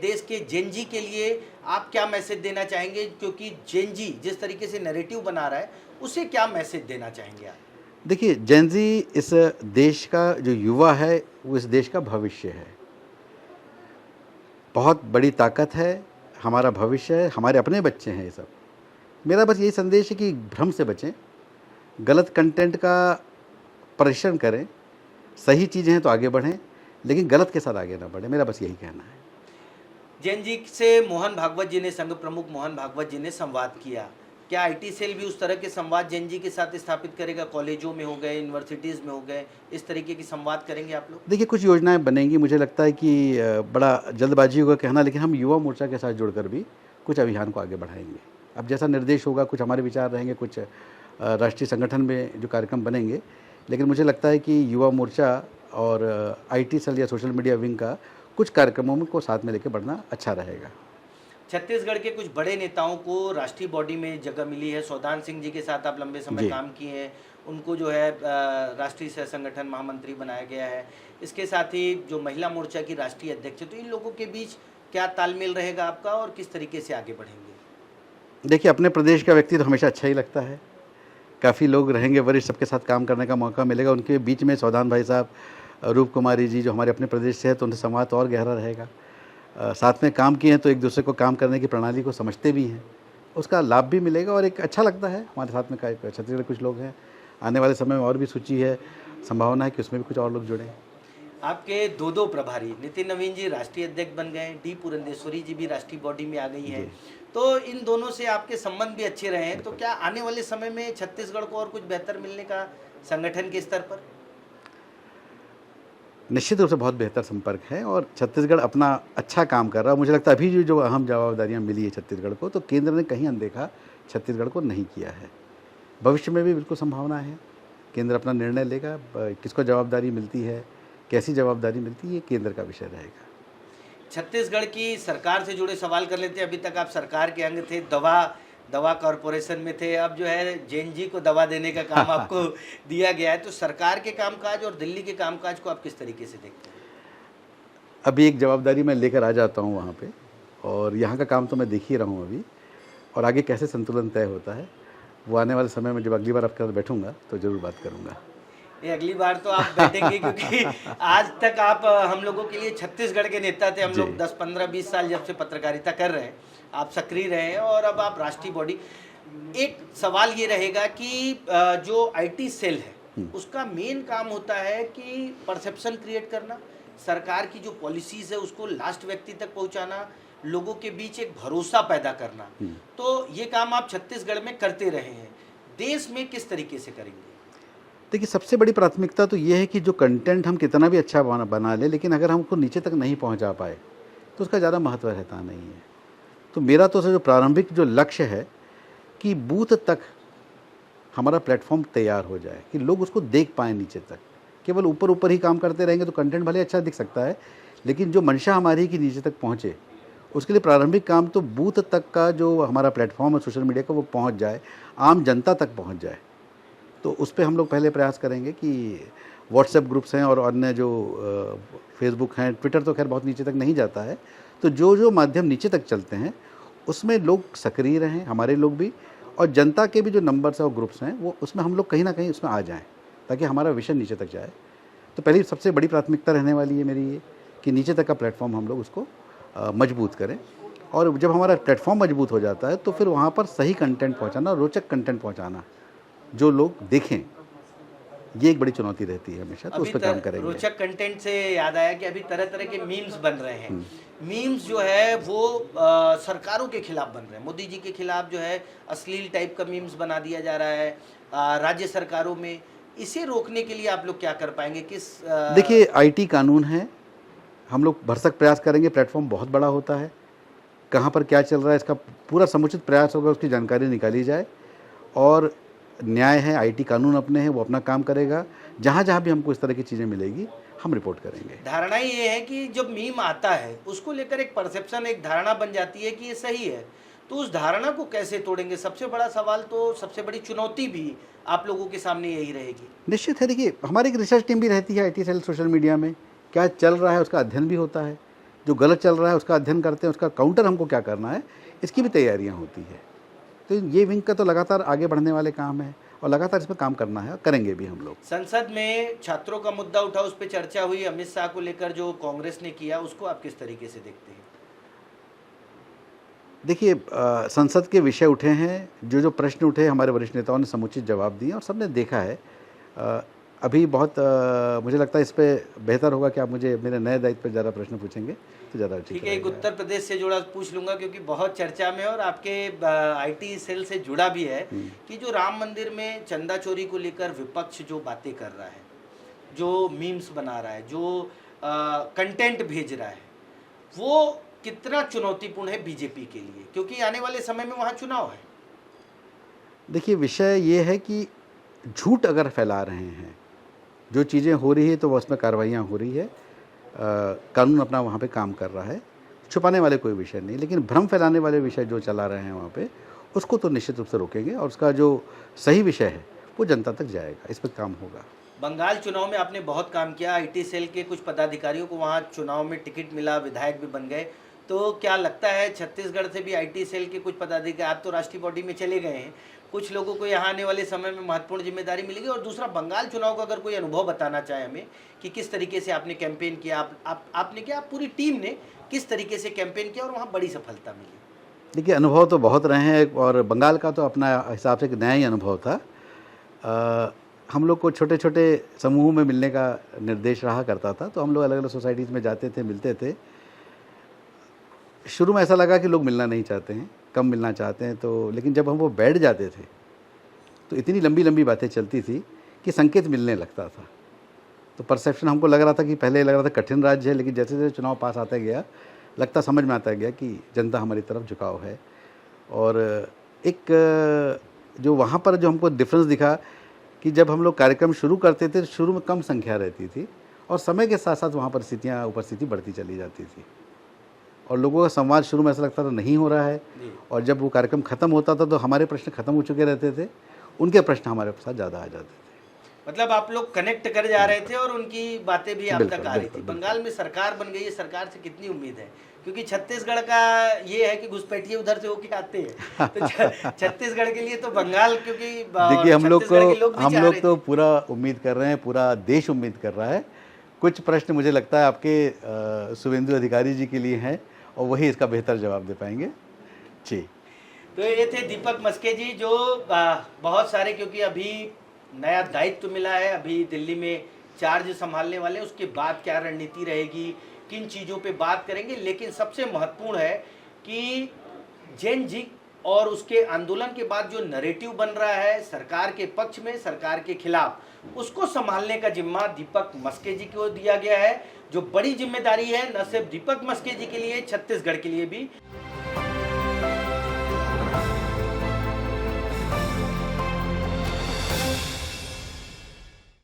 देश के जेन जी के लिए आप क्या मैसेज देना चाहेंगे, क्योंकि जेन जी जिस तरीके से नैरेटिव बना रहा है उसे क्या मैसेज देना चाहेंगे आप? देखिए, जेन ज़ी इस देश का जो युवा है, वो इस देश का भविष्य है। बहुत बड़ी ताकत है, हमारा भविष्य है, हमारे अपने बच्चे हैं ये सब। मेरा बस यही संदेश है कि भ्रम से बचें, गलत कंटेंट का परीक्षण करें, सही चीज़ें हैं तो आगे बढ़ें, लेकिन गलत के साथ आगे ना बढ़ें। मेरा बस यही कहना है। जैन जी से मोहन भागवत जी ने, संघ प्रमुख मोहन भागवत जी ने संवाद किया। क्या आईटी सेल भी उस तरह के संवाद जैन जी के साथ स्थापित करेगा? कॉलेजों में हो गए, यूनिवर्सिटीज़ में हो गए, इस तरीके की संवाद करेंगे आप लोग? देखिए, कुछ योजनाएं बनेंगी। मुझे लगता है कि बड़ा जल्दबाजी होगा कहना, लेकिन हम युवा मोर्चा के साथ जुड़कर भी कुछ अभियान को आगे बढ़ाएंगे। अब जैसा निर्देश होगा, कुछ हमारे विचार रहेंगे, कुछ राष्ट्रीय संगठन में जो कार्यक्रम बनेंगे, लेकिन मुझे लगता है कि युवा मोर्चा और आईटी सेल या सोशल मीडिया विंग का कुछ कार्यक्रमों में को साथ में लेकर बढ़ना अच्छा रहेगा। छत्तीसगढ़ के कुछ बड़े नेताओं को राष्ट्रीय बॉडी में जगह मिली है। सौदान सिंह जी के साथ आप लंबे समय जी। काम किए हैं, उनको जो है राष्ट्रीय सह संगठन महामंत्री बनाया गया है। इसके साथ ही जो महिला मोर्चा की राष्ट्रीय अध्यक्ष है, तो इन लोगों के बीच क्या तालमेल रहेगा आपका और किस तरीके से आगे बढ़ेंगे? देखिए, अपने प्रदेश का व्यक्ति तो हमेशा अच्छा ही लगता है। काफ़ी लोग रहेंगे वरिष्ठ, सबके साथ काम करने का मौका मिलेगा। उनके बीच में सौदान भाई साहब, रूप कुमारी जी जो हमारे अपने प्रदेश से है, तो उनसे संवाद और गहरा रहेगा। साथ में काम किए हैं तो एक दूसरे को काम करने की प्रणाली को समझते भी हैं, उसका लाभ भी मिलेगा और एक अच्छा लगता है। हमारे साथ में छत्तीसगढ़ कुछ लोग हैं, आने वाले समय में और भी सूची है, संभावना है कि उसमें भी कुछ और लोग जुड़ें। आपके दो प्रभारी नितिन नवीन जी राष्ट्रीय अध्यक्ष बन गए, डी पुरंदेश्वरी जी भी राष्ट्रीय बॉडी में आ गई हैं, तो इन दोनों से आपके संबंध भी अच्छे रहे हैं। तो क्या आने वाले समय में छत्तीसगढ़ को और कुछ बेहतर मिलने का संगठन के स्तर पर? निश्चित रूप से बहुत बेहतर संपर्क है और छत्तीसगढ़ अपना अच्छा काम कर रहा है। मुझे लगता है अभी जो अहम जवाबदारियां मिली है छत्तीसगढ़ को, तो केंद्र ने कहीं अनदेखा छत्तीसगढ़ को नहीं किया है। भविष्य में भी बिल्कुल संभावना है, केंद्र अपना निर्णय लेगा। किसको जवाबदारी मिलती है, कैसी जवाबदारी मिलती है, ये केंद्र का विषय रहेगा। छत्तीसगढ़ की सरकार से जुड़े सवाल कर लेते हैं। अभी तक आप सरकार के अंग थे, दवा कॉरपोरेशन में थे, अब जो है जैन जी को दवा देने का काम आपको दिया गया है। तो सरकार के कामकाज और दिल्ली के कामकाज को आप किस तरीके से देखते हैं? अभी एक जवाबदारी मैं लेकर आ जाता हूँ वहाँ पे, और यहाँ का काम तो मैं देख ही रहा हूँ अभी, और आगे कैसे संतुलन तय होता है वो आने वाले समय में जब अगली बार आपके साथ बैठूंगा तो ज़रूर बात करूँगा। ये अगली बार तो आप बैठेंगे क्योंकि आज तक आप हम लोगों के लिए छत्तीसगढ़ के नेता थे। हम लोग 10, 15, 20 साल जब से पत्रकारिता कर रहे हैं, आप सक्रिय रहे हैं और अब आप राष्ट्रीय बॉडी। एक सवाल ये रहेगा कि जो आईटी सेल है उसका मेन काम होता है कि परसेप्शन क्रिएट करना, सरकार की जो पॉलिसीज है उसको लास्ट व्यक्ति तक पहुंचाना, लोगों के बीच एक भरोसा पैदा करना। तो ये काम आप छत्तीसगढ़ में करते रहे हैं, देश में किस तरीके से करेंगे? देखिए, सबसे बड़ी प्राथमिकता तो ये है कि जो कंटेंट हम कितना भी अच्छा बना लें, लेकिन अगर हमको नीचे तक नहीं पहुंचा पाए तो उसका ज़्यादा महत्व रहता नहीं है। तो मेरा तो जो प्रारंभिक जो लक्ष्य है कि बूथ तक हमारा प्लेटफॉर्म तैयार हो जाए, कि लोग उसको देख पाएँ नीचे तक। केवल ऊपर ऊपर ही काम करते रहेंगे तो कंटेंट भले अच्छा दिख सकता है, लेकिन जो मंशा हमारी कि नीचे तक पहुँचे, उसके लिए प्रारंभिक काम तो बूथ तक का जो हमारा प्लेटफॉर्म है सोशल मीडिया का, वो पहुँच जाए, आम जनता तक पहुँच जाए। तो उस पे हम लोग पहले प्रयास करेंगे कि व्हाट्सएप ग्रुप्स हैं और अन्य जो फेसबुक हैं, ट्विटर तो खैर बहुत नीचे तक नहीं जाता है, तो जो माध्यम नीचे तक चलते हैं उसमें लोग सक्रिय रहें, हमारे लोग भी, और जनता के भी जो नंबर्स हैं और ग्रुप्स हैं वो उसमें हम लोग कहीं ना कहीं उसमें आ जाएं, ताकि हमारा विषय नीचे तक जाए। तो पहली सबसे बड़ी प्राथमिकता रहने वाली है मेरी ये कि नीचे तक का प्लेटफॉर्म हम लोग उसको मजबूत करें, और जब हमारा प्लेटफॉर्म मजबूत हो जाता है तो फिर वहाँ पर सही कंटेंट पहुँचाना, रोचक कंटेंट पहुँचाना, जो लोग देखें, ये एक बड़ी चुनौती रहती है हमेशा। तो उस पर काम करेंगे। रोचक कंटेंट से याद आया कि अभी तरह तरह के मीम्स बन रहे हैं। मीम्स जो है वो सरकारों के खिलाफ बन रहे हैं। मोदी जी के खिलाफ जो है अश्लील टाइप का मीम्स बना दिया जा रहा है राज्य सरकारों में। इसे रोकने के लिए आप लोग क्या कर पाएंगे? देखिए, आईटी कानून है, हम लोग भरसक प्रयास करेंगे। प्लेटफॉर्म बहुत बड़ा होता है, कहाँ पर क्या चल रहा है इसका पूरा समुचित प्रयास होगा, उसकी जानकारी निकाली जाए, और न्याय है, आईटी कानून अपने हैं, वो अपना काम करेगा। जहाँ जहाँ भी हमको इस तरह की चीज़ें मिलेगी हम रिपोर्ट करेंगे। धारणा ये है कि जब मीम आता है उसको लेकर एक परसेप्शन, एक धारणा बन जाती है कि ये सही है, तो उस धारणा को कैसे तोड़ेंगे? सबसे बड़ा सवाल, तो सबसे बड़ी चुनौती भी आप लोगों के सामने यही रहेगी। निश्चित है। देखिए, हमारी एक रिसर्च टीम भी रहती है आईटी सेल सोशल मीडिया में, क्या चल रहा है उसका अध्ययन भी होता है, जो गलत चल रहा है उसका अध्ययन करते हैं, उसका काउंटर हमको क्या करना है, इसकी भी तैयारियाँ होती है। तो ये विंग का तो लगातार आगे बढ़ने वाले काम है और लगातार इस पर काम करना है, करेंगे भी हम लोग। संसद में छात्रों का मुद्दा उठा, उस पर चर्चा हुई, अमित शाह को लेकर जो कांग्रेस ने किया, उसको आप किस तरीके से देखते हैं? देखिए, संसद के विषय उठे हैं, जो प्रश्न उठे हमारे वरिष्ठ नेताओं ने समुचित जवाब दिए और सबने देखा है। अभी बहुत मुझे लगता है इस पे बेहतर होगा कि आप मुझे मेरे नए दायित्व पर ज़्यादा प्रश्न पूछेंगे तो ज़्यादा ठीक है। एक उत्तर प्रदेश से जुड़ा पूछ लूँगा क्योंकि बहुत चर्चा में और आपके IT सेल से जुड़ा भी है कि जो राम मंदिर में चंदा चोरी को लेकर विपक्ष जो बातें कर रहा है, जो मीम्स बना रहा है, जो कंटेंट भेज रहा है, वो कितना चुनौतीपूर्ण है बीजेपी के लिए, क्योंकि आने वाले समय में वहाँ चुनाव है। देखिए, विषय ये है कि झूठ अगर फैला रहे हैं, जो चीज़ें हो रही है तो वो उसमें कार्रवाइयाँ हो रही है, कानून अपना वहाँ पे काम कर रहा है, छुपाने वाले कोई विषय नहीं। लेकिन भ्रम फैलाने वाले विषय जो चला रहे हैं वहाँ पे, उसको तो निश्चित रूप से रोकेंगे और उसका जो सही विषय है वो जनता तक जाएगा, इस पर काम होगा। बंगाल चुनाव में आपने बहुत काम किया, IT सेल के कुछ पदाधिकारियों को वहाँ चुनाव में टिकट मिला, विधायक भी बन गए। तो क्या लगता है छत्तीसगढ़ से भी IT सेल के कुछ पदाधिकारी, आप तो राष्ट्रीय बॉडी में चले गए हैं, कुछ लोगों को यहाँ आने वाले समय में महत्वपूर्ण जिम्मेदारी मिलेगी? और दूसरा, बंगाल चुनाव का अगर कोई अनुभव बताना चाहे हमें कि किस तरीके से आपने कैंपेन किया, आपने क्या, आप पूरी टीम ने किस तरीके से कैंपेन किया और वहाँ बड़ी सफलता मिली? देखिए, अनुभव तो बहुत रहे हैं और बंगाल का तो अपना हिसाब से एक नया ही अनुभव था। हम लोग को छोटे छोटे समूह में मिलने का निर्देश रहा करता था, तो हम लोग अलग अलग सोसाइटीज़ में जाते थे, मिलते थे। शुरू में ऐसा लगा कि लोग मिलना नहीं चाहते हैं, कम मिलना चाहते हैं, तो लेकिन जब हम वो बैठ जाते थे तो इतनी लंबी लंबी बातें चलती थी कि संकेत मिलने लगता था। तो परसेप्शन हमको लग रहा था कि पहले लग रहा था कठिन राज्य है, लेकिन जैसे जैसे चुनाव पास आता गया, लगता समझ में आता गया कि जनता हमारी तरफ झुकाव है। और एक जो वहाँ पर जो हमको डिफरेंस दिखा कि जब हम लोग कार्यक्रम शुरू करते थे, शुरू में कम संख्या रहती थी और समय के साथ साथ वहाँ परिस्थितियाँ उपस्थिति बढ़ती चली जाती थी और लोगों का संवाद शुरू में ऐसा लगता था नहीं हो रहा है, और जब वो कार्यक्रम ख़त्म होता था तो हमारे प्रश्न ख़त्म हो चुके रहते थे, उनके प्रश्न हमारे साथ ज़्यादा आ जाते थे। मतलब आप लोग कनेक्ट कर जा रहे थे और उनकी बातें भी आप तक आ रही थी। बंगाल में सरकार बन गई है, सरकार से कितनी उम्मीद है? क्योंकि छत्तीसगढ़ का ये है कि घुसपैठिए उधर से होके आते हैं, तो छत्तीसगढ़ के लिए तो बंगाल, क्योंकि देखिए हम लोग तो पूरा उम्मीद कर रहे हैं, पूरा देश उम्मीद कर रहा है। कुछ प्रश्न मुझे लगता है आपके शुभेंदु अधिकारी जी के लिए हैं और वही इसका बेहतर जवाब दे पाएंगे जी। तो ये थे दीपक मस्के जी, जो बहुत सारे, क्योंकि अभी नया दायित्व मिला है, अभी दिल्ली में चार्ज संभालने वाले, उसके बाद क्या रणनीति रहेगी, किन चीज़ों पे बात करेंगे। लेकिन सबसे महत्वपूर्ण है कि जेन जी और उसके आंदोलन के बाद जो नैरेटिव बन रहा है सरकार के पक्ष में, सरकार के खिलाफ, उसको संभालने का जिम्मा दीपक मस्के जी को दिया गया है, जो बड़ी जिम्मेदारी है न सिर्फ दीपक मस्के जी के लिए, छत्तीसगढ़ के लिए भी।